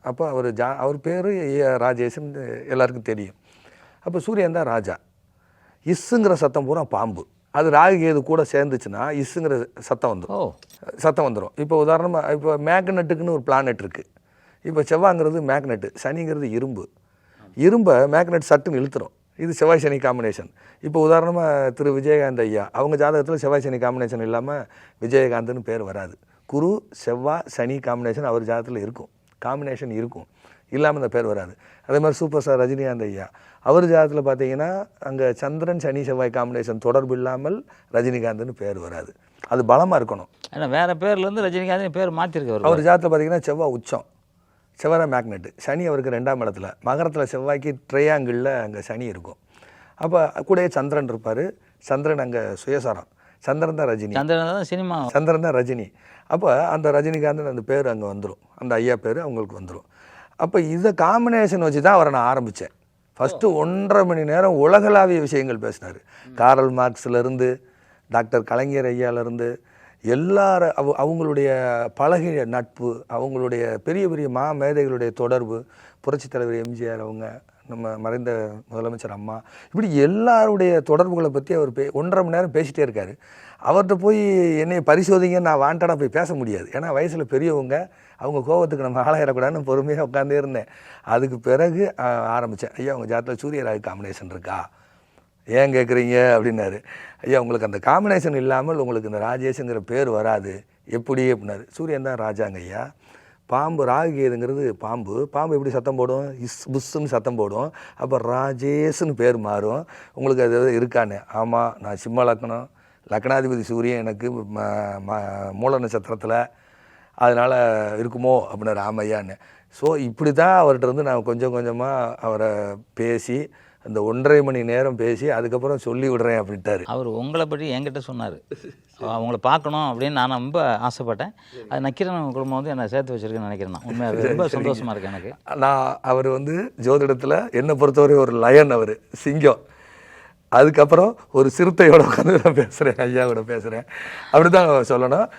அப்போ அவர் பேர் ராஜேஷ்ன்னு எல்லாருக்கும் தெரியும். அப்போ சூரியன் தான் ராஜா. இஸ்ஸுங்கிற சத்தம் பூரா பாம்பு. அது ராகு கேது கூட சேர்ந்துச்சுன்னா இஸ்ஸுங்கிற சத்தம் வந்துடும். இப்போ உதாரணமாக இப்போ மேக்னெட்டுக்குன்னு ஒரு பிளானெட் இருக்குது. இப்போ செவ்வாங்கிறது மேக்னெட்டு, சனிங்கிறது இரும்பை மேக்னெட் சட்டுன்னு இழுத்துரும். இது செவ்வாய் சனி காம்பினேஷன். இப்போ உதாரணமாக திரு விஜயகாந்த் ஐயா அவங்க ஜாதகத்தில் செவ்வாய் சனி காம்பினேஷன் இல்லாமல் விஜயகாந்த்னு பேர் வராது. குரு செவ்வாய் சனி காம்பினேஷன் அவர் ஜாதகத்தில் இருக்கும், காம்பினேஷன் இருக்கும், இல்லாமல் இந்த பேர் வராது. அதே மாதிரி சூப்பர் ஸ்டார் ரஜினிகாந்த் ஐயா அவர் ஜாதகத்தில் பார்த்தீங்கன்னா அங்கே சந்திரன் சனி செவ்வாய் காம்பினேஷன் தொடர்பு இல்லாமல் ரஜினிகாந்த்னு பேர் வராது. அது பலமாக இருக்கணும். ஏன்னா வேறு பேர்லேருந்து ரஜினிகாந்த் பேர் மாற்றிருக்காரு. அவர் ஜாதகத்தில் பார்த்தீங்கன்னா செவ்வாய் உச்சம், செவ்வாய் மேக்னெட்டு, சனி அவருக்கு 2ஆம் இடத்துல, மகரத்தில் செவ்வாய்க்கு ட்ரையாங்கிளில் அங்கே சனி இருக்கும். அப்போ கூடயே சந்திரன் இருப்பார். சந்திரன் அங்கே சுயசாரம், சந்திரன் தான் ரஜினி, சந்திரன் தான் ரஜினி. அப்போ அந்த ரஜினிகாந்த் அந்த பேர் அங்கே வந்துடும், அந்த ஐயா பேர் அவங்களுக்கு வந்துடும். அப்போ இதை காம்பினேஷன் வச்சு தான் அவரை நான் ஆரம்பித்தேன். ஃபஸ்ட்டு 1.5 மணி நேரம் உலகளாவிய விஷயங்கள் பேசினார். காரல் மார்க்ஸ்லேருந்து டாக்டர் கலைஞர் ஐயாவிலேருந்து எல்லாரும் அவங்களுடைய பழகிய நட்பு, அவங்களுடைய பெரிய பெரிய மேதைகளுடைய தொடர்பு, புரட்சித் தலைவர் எம்ஜிஆர் அவங்க, நம்ம மறைந்த முதலமைச்சர் அம்மா, இப்படி எல்லாருடைய தொடர்புகளை பற்றி அவர் 1.5 மணி நேரம் பேசிகிட்டே இருக்கார். அவர்கிட்ட போய் என்னை பரிசோதிங்க நான் வாண்டடாக போய் பேச முடியாது. ஏன்னா வயசில் பெரியவங்க, அவங்க கோபத்துக்கு நம்ம ஆளாயிடக்கூடாதுன்னு பொறுமையாக உட்காந்தே இருந்தேன். அதுக்கு பிறகு ஆரம்பித்தேன். ஐயா உங்கள் ஜாதகத்தில் சூரிய ராகு காம்பினேஷன் இருக்கா, ஏன் கேட்குறீங்க அப்படின்னாரு. ஐயா உங்களுக்கு அந்த காம்பினேஷன் இல்லாமல் உங்களுக்கு இந்த ராஜேஷுங்கிற பேர் வராது, எப்படி அப்படின்னாரு. சூரியன் தான் ராஜாங்க ஐயா. பாம்பு ராகு கேதுங்கிறது பாம்பு எப்படி சத்தம் போடும், புஷ்ஷுன்னு சத்தம் போடும். அப்போ ராஜேஷ்னு பேர் மாறும். உங்களுக்கு அது இருக்கான்னு. ஆமாம், நான் சிம்ம லக்னம், லக்னாதிபதி சூரியன் எனக்கு மூல நட்சத்திரத்தில், அதனால் இருக்குமோ அப்படின்னாரு. ஆமையான்னு. ஸோ இப்படி தான் அவர்கிட்ட இருந்து நான் கொஞ்சம் கொஞ்சமாக அவரை பேசி அந்த 1.5 மணி நேரம் பேசி அதுக்கப்புறம் சொல்லி விடுறேன் அப்படின்ட்டாரு. அவர் உங்களை பற்றி என்கிட்ட சொன்னார். அவங்கள பார்க்கணும் அப்படின்னு நான் ரொம்ப ஆசைப்பட்டேன். அது நக்கீரன் குடும்பம் வந்து என்னை சேர்த்து வச்சுருக்கேன்னு நினைக்கிறேன். உண்மையாக ரொம்ப சந்தோஷமாக இருக்குது எனக்கு. அவர் ஜோதிடத்தில் என்னை பொறுத்தவரை ஒரு லயன், அவர் சிங்கம். அதுக்கப்புறம் ஒரு சிறுத்தையோட உட்காந்து நான் பேசுகிறேன், ஐயாவோட பேசுகிறேன், அப்படி தான் சொல்லணும்.